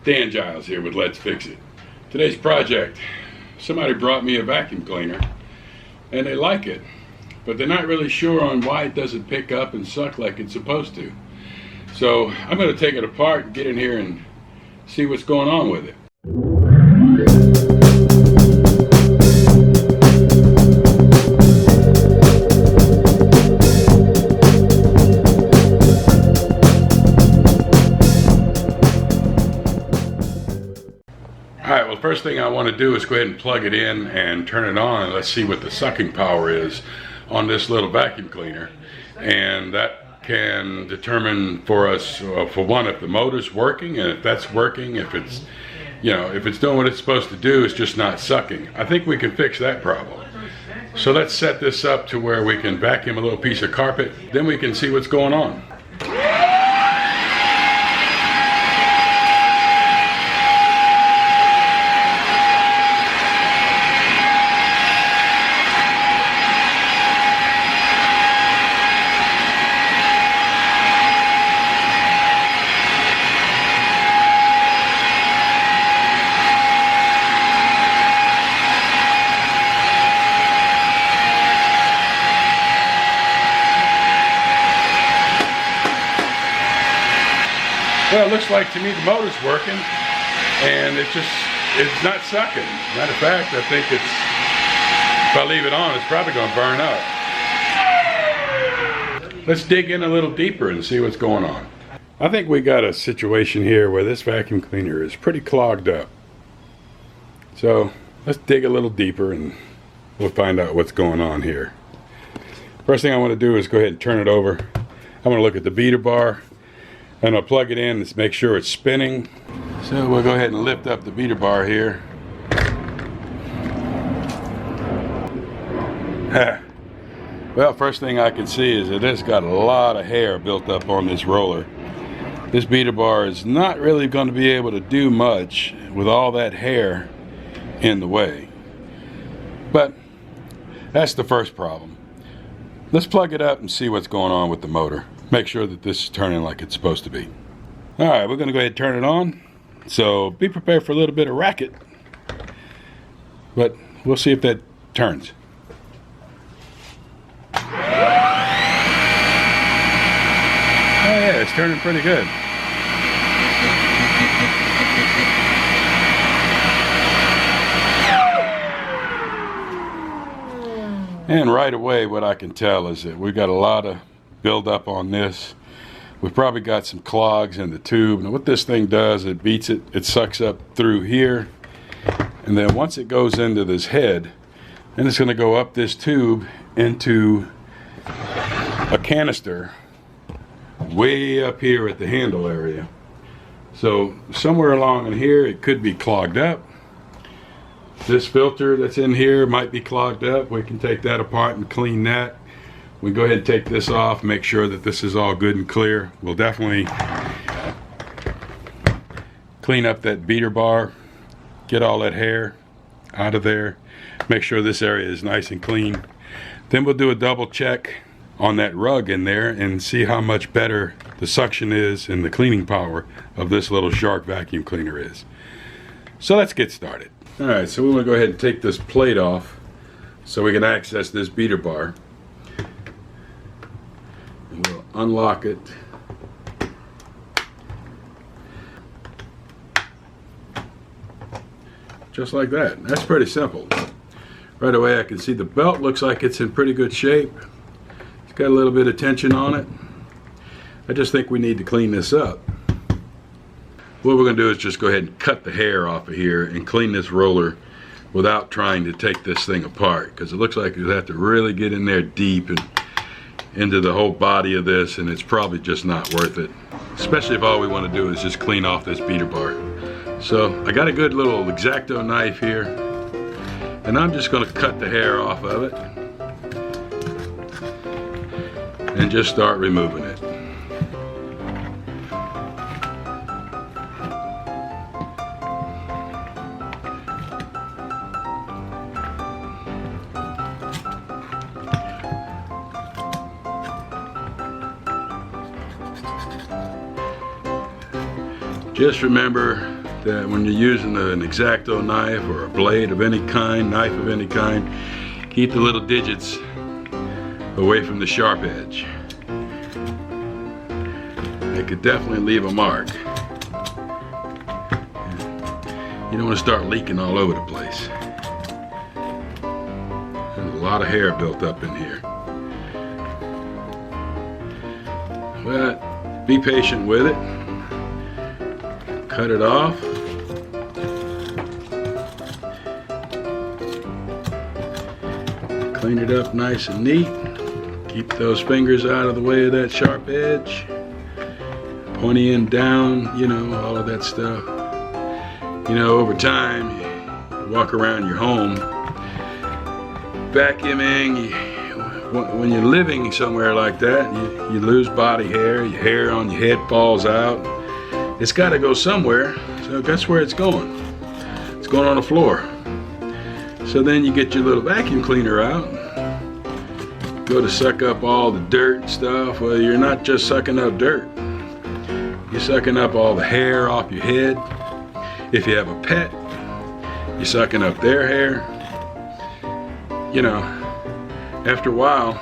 Dan Jiles here with Let's Fix It. Today's project, somebody brought me a vacuum cleaner and they like it, but they're not really sure on why it doesn't pick up and suck like it's supposed to. So I'm going to take it apart and get in here and see what's going on with it. Alright, well, first thing I want to do is go ahead and plug it in and turn it on, and let's see what the sucking power is on this little vacuum cleaner. And that can determine for us, for one, if the motor's working, and if that's working, if it's, if it's doing what it's supposed to do, it's just not sucking. I think we can fix that problem. So let's set this up to where we can vacuum a little piece of carpet, then we can see what's going on. Well, it looks like to me the motor's working, and it's not sucking. Matter of fact, I think if I leave it on, it's probably going to burn up. Let's dig in a little deeper and see what's going on. I think we got a situation here where this vacuum cleaner is pretty clogged up. So let's dig a little deeper and we'll find out what's going on here. First thing I want to do is go ahead and turn it over. I'm going to look at the beater bar. And I'll plug it in and make sure it's spinning. So we'll go ahead and lift up the beater bar here. Well, first thing I can see is that it's got a lot of hair built up on this roller. This beater bar is not really going to be able to do much with all that hair in the way. But that's the first problem. Let's plug it up and see what's going on with the motor. Make sure that this is turning like it's supposed to be. Alright, we're going to go ahead and turn it on. So be prepared for a little bit of racket. But we'll see if that turns. Oh yeah, it's turning pretty good. And right away what I can tell is that we've got a lot of build up on this. We've probably got some clogs in the tube. And what this thing does, it beats it, it sucks up through here. And then once it goes into this head, then it's going to go up this tube into a canister way up here at the handle area. So somewhere along in here it could be clogged up. This filter that's in here might be clogged up. We can take that apart and clean that. We go ahead and take this off, make sure that this is all good and clear. We'll definitely clean up that beater bar, get all that hair out of there, make sure this area is nice and clean. Then we'll do a double check on that rug in there and see how much better the suction is and the cleaning power of this little Shark vacuum cleaner is. So let's get started. Alright, so we want to go ahead and take this plate off so we can access this beater bar. And we'll unlock it. Just like that. That's pretty simple. Right away I can see the belt looks like it's in pretty good shape. It's got a little bit of tension on it. I just think we need to clean this up. What we're going to do is just go ahead and cut the hair off of here and clean this roller without trying to take this thing apart, because it looks like you have to really get in there deep and into the whole body of this, and it's probably just not worth it, especially if all we want to do is just clean off this beater bar. So I got a good little X-Acto knife here, and I'm just going to cut the hair off of it and just start removing it. Just remember that when you're using an X-Acto knife or a blade of any kind, knife of any kind, keep the little digits away from the sharp edge. They could definitely leave a mark. You don't want to start leaking all over the place. There's a lot of hair built up in here. But be patient with it. Cut it off. Clean it up nice and neat. Keep those fingers out of the way of that sharp edge. Pointy end down, you know, all of that stuff. You know, over time, you walk around your home, vacuuming. When you're living somewhere like that, you lose body hair. Your hair on your head falls out. It's got to go somewhere, so that's where it's going. It's going on the floor. So then you get your little vacuum cleaner out, go to suck up all the dirt and stuff. Well, you're not just sucking up dirt. You're sucking up all the hair off your head. If you have a pet, you're sucking up their hair. You know, after a while,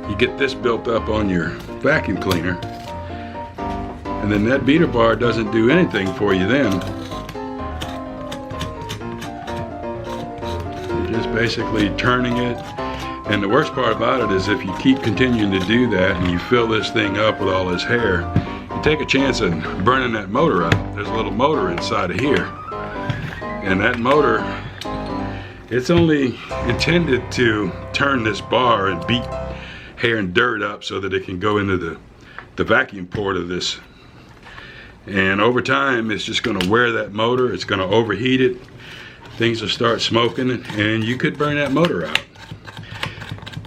you get this built up on your vacuum cleaner, and then that beater bar doesn't do anything for you then. You're just basically turning it. And the worst part about it is if you keep continuing to do that and you fill this thing up with all this hair, you take a chance of burning that motor up. There's a little motor inside of here. And that motor, it's only intended to turn this bar and beat hair and dirt up so that it can go into the vacuum port of this. And over time, it's just gonna wear that motor. It's gonna overheat it. Things will start smoking and you could burn that motor out.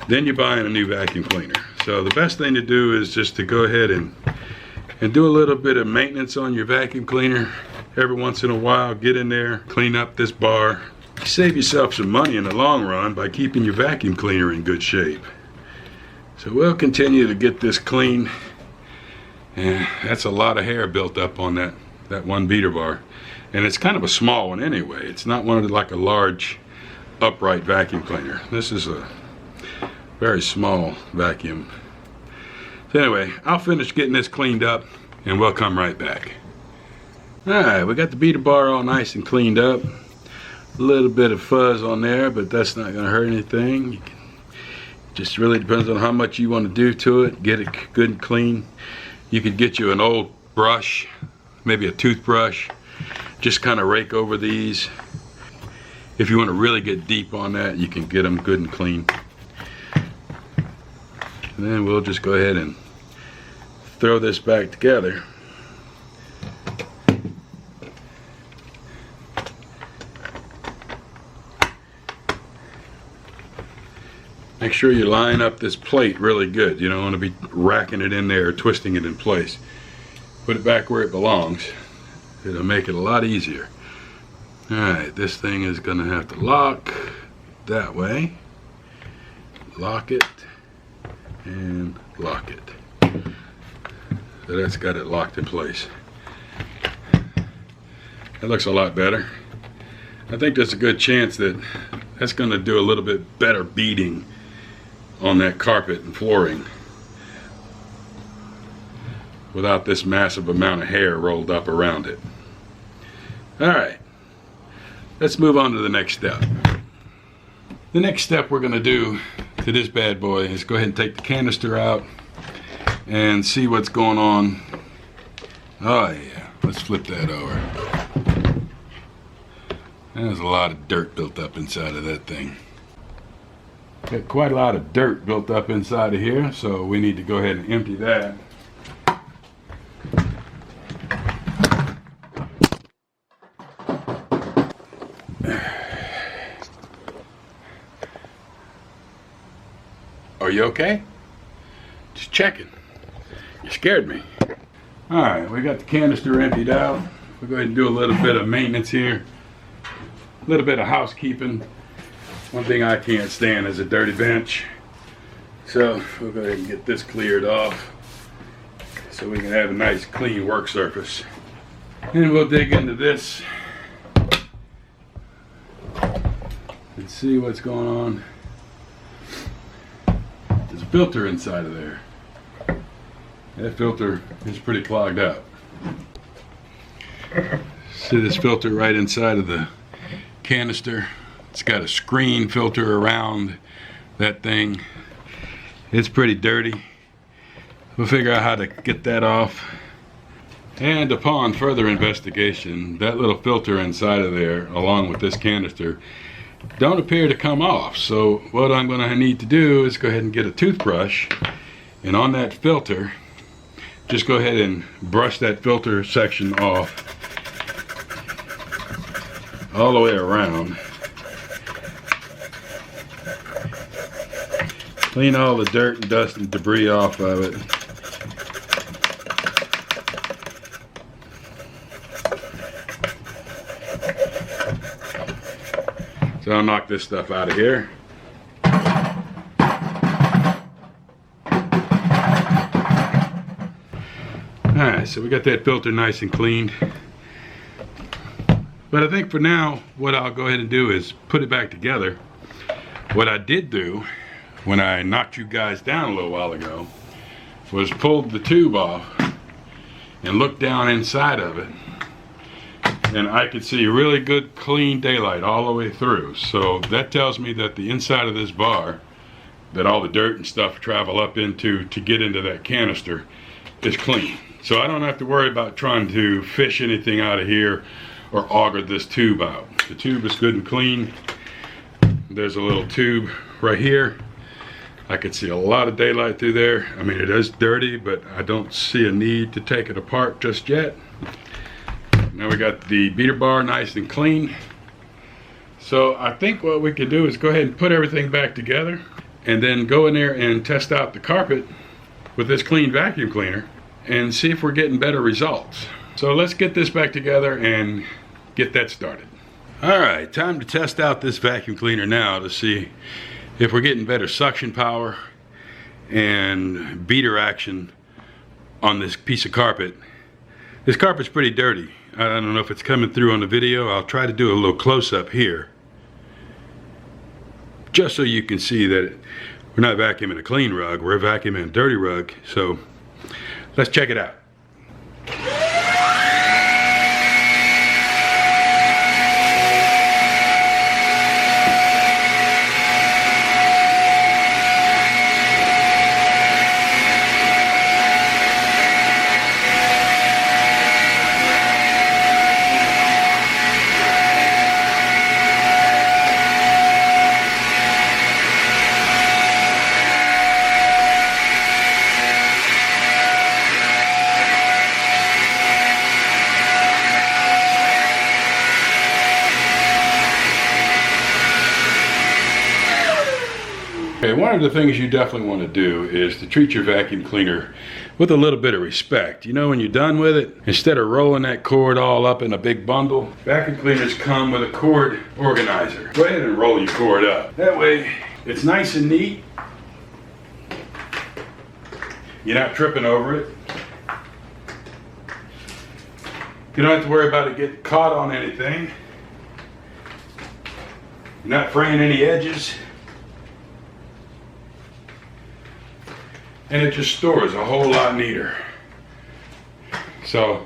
Then you're buying a new vacuum cleaner. So the best thing to do is just to go ahead and do a little bit of maintenance on your vacuum cleaner. Every once in a while, get in there, clean up this bar. You save yourself some money in the long run by keeping your vacuum cleaner in good shape. So we'll continue to get this clean. And that's a lot of hair built up on that one beater bar. And it's kind of a small one anyway. It's not one of like a large upright vacuum cleaner. This is a very small vacuum. So anyway, I'll finish getting this cleaned up and we'll come right back. Alright, we got the beater bar all nice and cleaned up. A little bit of fuzz on there, but that's not going to hurt anything. Just really depends on how much you want to do to it. Get it good and clean. You could get you an old brush, maybe a toothbrush. Just kind of rake over these. If you want to really get deep on that, you can get them good and clean. And then we'll just go ahead and throw this back together. Make sure you line up this plate really good. You don't want to be racking it in there or twisting it in place. Put it back where it belongs. It'll make it a lot easier. Alright, this thing is going to have to lock that way. Lock it and lock it. So that's got it locked in place. That looks a lot better. I think there's a good chance that that's going to do a little bit better beading on that carpet and flooring without this massive amount of hair rolled up around it. Alright, let's move on to the next step. The next step we're going to do to this bad boy is go ahead and take the canister out and see what's going on. Oh yeah, let's flip that over. There's a lot of dirt built up inside of that thing. Got quite a lot of dirt built up inside of here, so we need to go ahead and empty that. Are you okay? Just checking. You scared me. Alright, we got the canister emptied out. We'll go ahead and do a little bit of maintenance here. A little bit of housekeeping. One thing I can't stand is a dirty bench. So we'll go ahead and get this cleared off so we can have a nice clean work surface. And we'll dig into this and see what's going on. There's a filter inside of there. That filter is pretty clogged up. See this filter right inside of the canister? It's got a screen filter around that thing. It's pretty dirty. We'll figure out how to get that off. And upon further investigation, that little filter inside of there, along with this canister, don't appear to come off. So what I'm going to need to do is go ahead and get a toothbrush, and on that filter, just go ahead and brush that filter section off all the way around. Clean all the dirt and dust and debris off of it. So I'll knock this stuff out of here. Alright, so we got that filter nice and cleaned. But I think for now, what I'll go ahead and do is put it back together. What I did do when I knocked you guys down a little while ago was pulled the tube off and looked down inside of it. And I could see really good clean daylight all the way through. So that tells me that the inside of this bar, that all the dirt and stuff travel up into to get into that canister, is clean. So I don't have to worry about trying to fish anything out of here or auger this tube out. The tube is good and clean. There's a little tube right here. I could see a lot of daylight through there. I mean, it is dirty, but I don't see a need to take it apart just yet. Now we got the beater bar nice and clean. So I think what we could do is go ahead and put everything back together and then go in there and test out the carpet with this clean vacuum cleaner and see if we're getting better results. So let's get this back together and get that started. All right, time to test out this vacuum cleaner now to see if we're getting better suction power and beater action on this piece of carpet. This carpet's pretty dirty. I don't know if it's coming through on the video. I'll try to do a little close-up here, just so you can see that we're not vacuuming a clean rug, we're vacuuming a dirty rug. So let's check it out. Okay, one of the things you definitely want to do is to treat your vacuum cleaner with a little bit of respect. You know, when you're done with it, instead of rolling that cord all up in a big bundle, vacuum cleaners come with a cord organizer. Go ahead and roll your cord up. That way, it's nice and neat. You're not tripping over it. You don't have to worry about it getting caught on anything. You're not fraying any edges. And it just stores a whole lot neater. So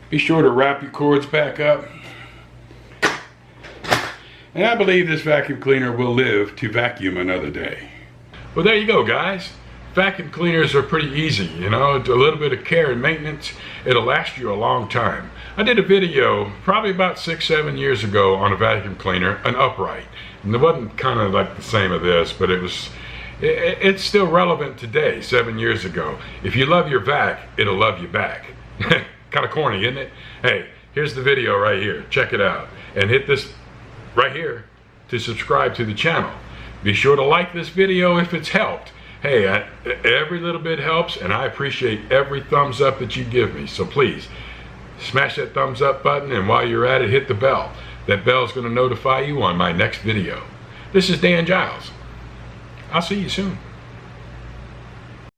be sure to wrap your cords back up. And I believe this vacuum cleaner will live to vacuum another day. Well, there you go, guys. Vacuum cleaners are pretty easy, you know, a little bit of care and maintenance, it'll last you a long time. I did a video probably about 6-7 years ago on a vacuum cleaner, an upright. And it wasn't kind of like the same as this, but it's still relevant today, 7 years ago. If you love your vac, it'll love you back. Kind of corny, isn't it? Hey, here's the video right here. Check it out. And hit this right here to subscribe to the channel. Be sure to like this video if it's helped. Hey, every little bit helps, and I appreciate every thumbs up that you give me. So please, smash that thumbs up button, and while you're at it, hit the bell. That bell's going to notify you on my next video. This is Dan Jiles. I'll see you soon.